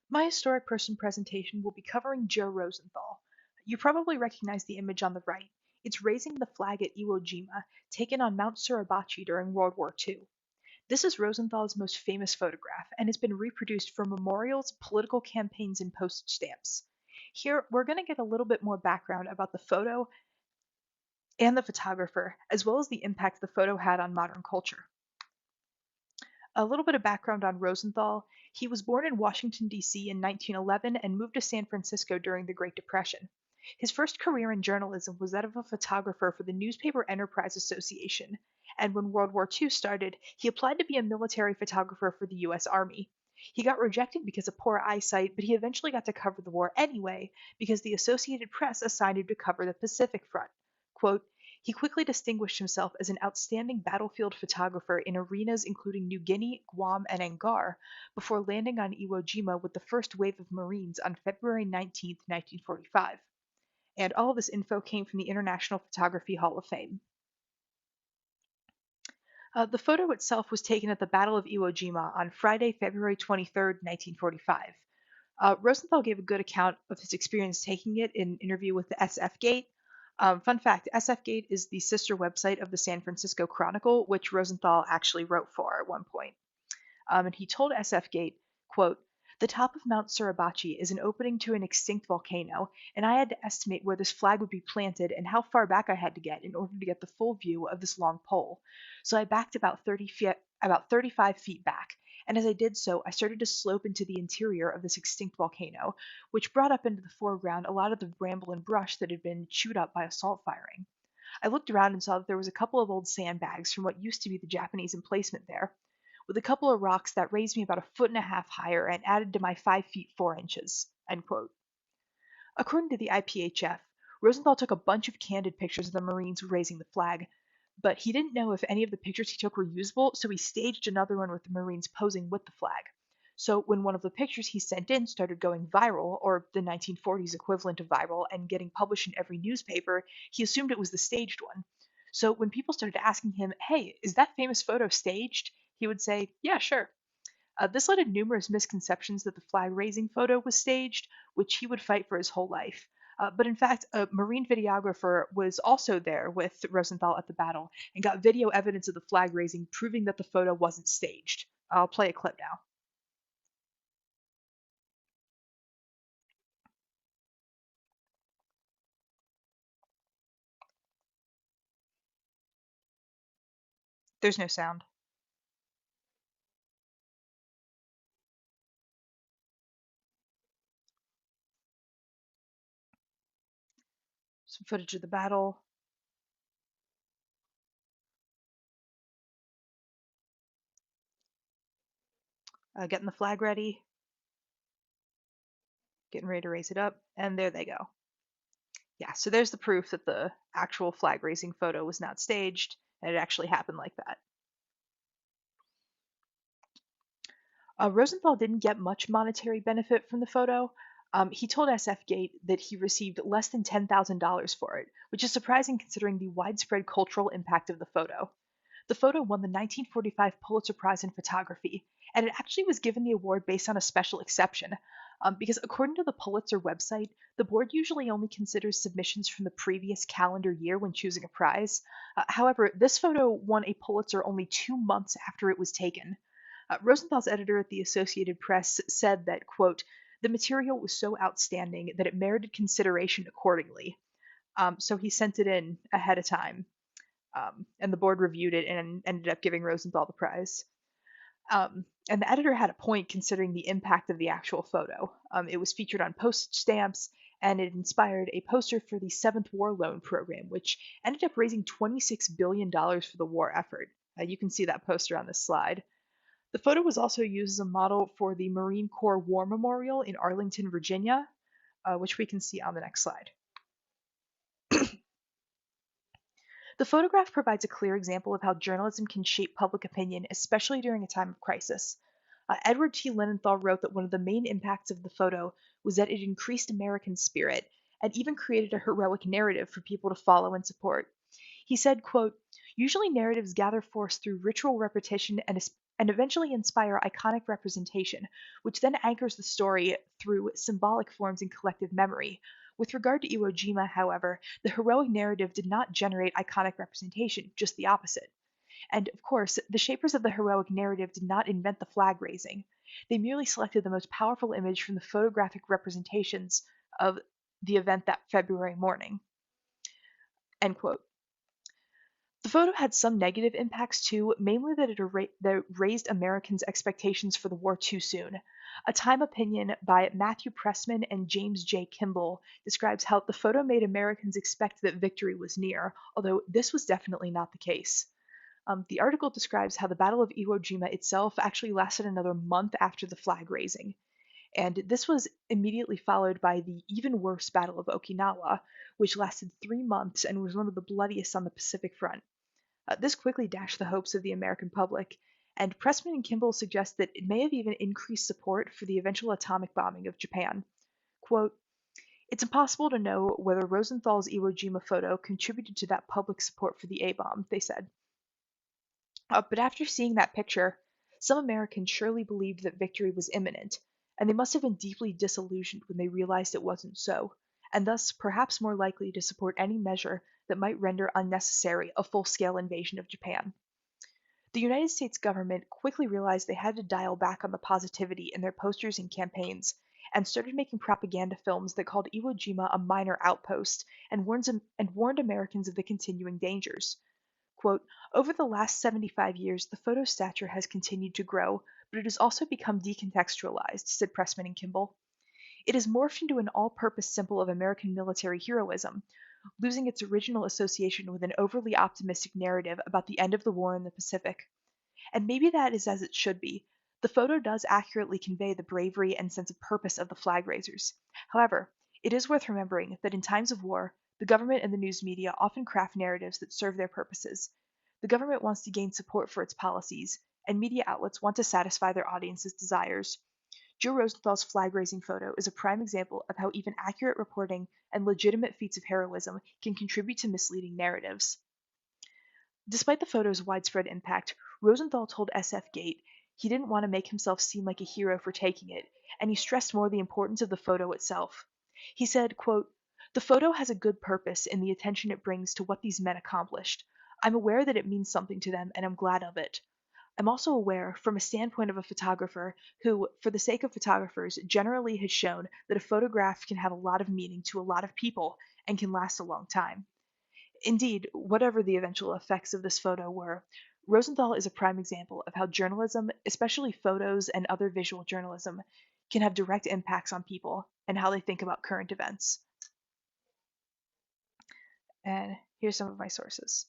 My historic person presentation will be covering Joe Rosenthal. You probably recognize the image on the right. It's raising the flag at Iwo Jima, taken on Mount Suribachi during World War II. This is Rosenthal's most famous photograph and has been reproduced for memorials, political campaigns, and postage stamps. Here, we're going to get a little bit more background about the photo and the photographer, as well as the impact the photo had on modern culture. A little bit of background on Rosenthal. He was born in Washington, D.C. in 1911 and moved to San Francisco during the Great Depression. His first career in journalism was that of a photographer for the Newspaper Enterprise Association, and when World War II started, he applied to be a military photographer for the U.S. Army. He got rejected because of poor eyesight, but he eventually got to cover the war anyway because the Associated Press assigned him to cover the Pacific Front. Quote, he quickly distinguished himself as an outstanding battlefield photographer in arenas including New Guinea, Guam, and Angar before landing on Iwo Jima with the first wave of Marines on February 19th, 1945. And all of this info came from the International Photography Hall of Fame. The photo itself was taken at the Battle of Iwo Jima on Friday, February 23rd, 1945. Rosenthal gave a good account of his experience taking it in an interview with the SF Gate. Fun fact, SF Gate is the sister website of the San Francisco Chronicle, which Rosenthal actually wrote for at one point. And he told SF Gate, quote, the top of Mount Suribachi is an opening to an extinct volcano, and I had to estimate where this flag would be planted and how far back I had to get in order to get the full view of this long pole. So I backed about 35 feet back, and as I did so, I started to slope into the interior of this extinct volcano, which brought up into the foreground a lot of the bramble and brush that had been chewed up by assault firing. I looked around and saw that there was a couple of old sandbags from what used to be the Japanese emplacement there, with a couple of rocks that raised me about a foot and a half higher and added to my 5 feet 4 inches. End quote. According to the IPHF, Rosenthal took a bunch of candid pictures of the Marines raising the flag, but he didn't know if any of the pictures he took were usable, so he staged another one with the Marines posing with the flag. So when one of the pictures he sent in started going viral, or the 1940s equivalent of viral, and getting published in every newspaper, he assumed it was the staged one. So when people started asking him, hey, is that famous photo staged? He would say, yeah, sure. This led to numerous misconceptions that the flag raising photo was staged, which he would fight for his whole life. But in fact, a Marine videographer was also there with Rosenthal at the battle and got video evidence of the flag raising, proving that the photo wasn't staged. I'll play a clip now. There's no sound. Some footage of the battle, getting the flag ready, getting ready to raise it up, and there they go. Yeah, so there's the proof that the actual flag raising photo was not staged and it actually happened like that. Rosenthal didn't get much monetary benefit from the photo. He told SF Gate that he received less than $10,000 for it, which is surprising considering the widespread cultural impact of the photo. The photo won the 1945 Pulitzer Prize in Photography, and it actually was given the award based on a special exception. Because according to the Pulitzer website, the board usually only considers submissions from the previous calendar year when choosing a prize. However, this photo won a Pulitzer only 2 months after it was taken. Rosenthal's editor at the Associated Press said that, quote, the material was so outstanding that it merited consideration accordingly. So he sent it in ahead of time, and the board reviewed it and ended up giving Rosenthal the prize. And the editor had a point considering the impact of the actual photo. It was featured on postage stamps, and it inspired a poster for the Seventh War Loan Program, which ended up raising $26 billion for the war effort. You can see that poster on this slide. The photo was also used as a model for the Marine Corps War Memorial in Arlington, Virginia, which we can see on the next slide. The photograph provides a clear example of how journalism can shape public opinion, especially during a time of crisis. Edward T. Linenthal wrote that one of the main impacts of the photo was that it increased American spirit and even created a heroic narrative for people to follow and support. He said, quote, usually narratives gather force through ritual repetition and and eventually inspire iconic representation, which then anchors the story through symbolic forms in collective memory. With regard to Iwo Jima, however, the heroic narrative did not generate iconic representation, just the opposite. And of course, the shapers of the heroic narrative did not invent the flag raising. They merely selected the most powerful image from the photographic representations of the event that February morning. End quote. The photo had some negative impacts too, mainly that that it raised Americans' expectations for the war too soon. A Time opinion by Matthew Pressman and James J. Kimball describes how the photo made Americans expect that victory was near, although this was definitely not the case. The article describes how the Battle of Iwo Jima itself actually lasted another month after the flag raising, and this was immediately followed by the even worse Battle of Okinawa, which lasted 3 months and was one of the bloodiest on the Pacific front. This quickly dashed the hopes of the American public, and Pressman and Kimball suggest that it may have even increased support for the eventual atomic bombing of Japan. Quote, it's impossible to know whether Rosenthal's Iwo Jima photo contributed to that public support for the A bomb, they said. But after seeing that picture, some Americans surely believed that victory was imminent, and they must have been deeply disillusioned when they realized it wasn't so, and thus perhaps more likely to support any measure that might render unnecessary a full scale invasion of Japan. The United States government quickly realized they had to dial back on the positivity in their posters and campaigns, and started making propaganda films that called Iwo Jima a minor outpost and warned Americans of the continuing dangers. Quote, over the last 75 years, the photo stature has continued to grow, but it has also become decontextualized, said Pressman and Kimball. It has morphed into an all purpose symbol of American military heroism, losing its original association with an overly optimistic narrative about the end of the war in the Pacific. And maybe that is as it should be. The photo does accurately convey the bravery and sense of purpose of the flag raisers. However, it is worth remembering that in times of war, the government and the news media often craft narratives that serve their purposes. The government wants to gain support for its policies, and media outlets want to satisfy their audience's desires. Joe Rosenthal's flag raising photo is a prime example of how even accurate reporting and legitimate feats of heroism can contribute to misleading narratives. Despite the photo's widespread impact, Rosenthal told SF Gate he didn't want to make himself seem like a hero for taking it, and he stressed more the importance of the photo itself. He said, quote, the photo has a good purpose in the attention it brings to what these men accomplished. I'm aware that it means something to them, and I'm glad of it. I'm also aware, from a standpoint of a photographer who, for the sake of photographers, generally has shown that a photograph can have a lot of meaning to a lot of people and can last a long time. Indeed, whatever the eventual effects of this photo were, Rosenthal is a prime example of how journalism, especially photos and other visual journalism, can have direct impacts on people and how they think about current events. And here's some of my sources.